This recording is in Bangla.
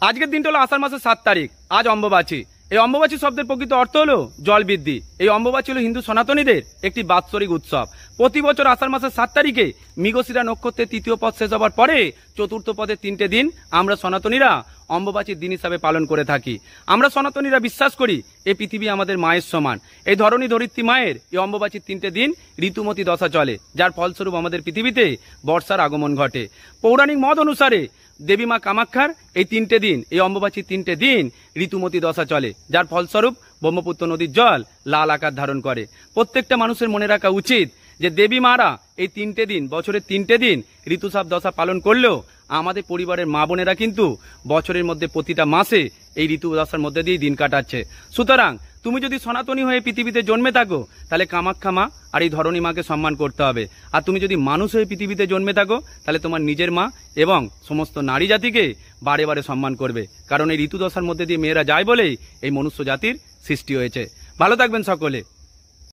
আজকের দিনটা হলো আষাঢ় মাসের 7 তারিখ। আজ অম্বুবাচী। এই অম্বুবাচী শব্দের প্রকৃত অর্থ হলো জল বৃদ্ধি। এই অম্বুবাচী হলো হিন্দু সনাতনীদের একটি বাৎসরিক উৎসব। প্রতি বছর আষাঢ় মাসের 7 তারিখে মৃগশিরা নক্ষত্রের তৃতীয় পদ শেষ হবার পরে চতুর্থ পদের 3টে দিন আমরা সনাতনীরা অম্বুবাচীর দিন হিসাবে পালন করে থাকি। আমরা সনাতনীরা বিশ্বাস করি এই পৃথিবী আমাদের মায়ের সমান। এই ধরনী ধরিত্রী মায়ের এই অম্বুবাচীর 3টে দিন ঋতুমতী দশা চলে, যার ফলস্বরূপ আমাদের পৃথিবীতে বর্ষার আগমন ঘটে। পৌরাণিক মত অনুসারে দেবী মা কামাখ্যার এই 3টে দিন, এই অম্বুবাচীর 3টে দিন ঋতুমতী দশা চলে, যার ফলস্বরূপ ব্রহ্মপুত্র নদীর জল লাল আকার ধারণ করে। প্রত্যেকটা মানুষের মনে রাখা উচিত যে দেবী মারা এই 3টে দিন, বছরের 3টে দিন ঋতুস্রাব দশা পালন করলেও আমাদের পরিবারের মা বোনেরা কিন্তু বছরের মধ্যে প্রতিটা মাসে এই ঋতু দশার মধ্যে দিয়ে দিন কাটাচ্ছে। সুতরাং তুমি যদি সনাতনী হয়ে পৃথিবীতে জন্মে থাকো তাহলে কামাখ্যা মা আর এই ধরণী মাকে সম্মান করতে হবে। আর তুমি যদি মানুষ হয়ে পৃথিবীতে জন্মে থাকো তাহলে তোমার নিজের মা এবং সমস্ত নারী জাতিকে বারে বারে সম্মান করবে, কারণ এই ঋতু দশার মধ্যে দিয়ে মেয়েরা যায় বলেই এই মনুষ্য জাতির সৃষ্টি হয়েছে। ভালো থাকবেন সকলে।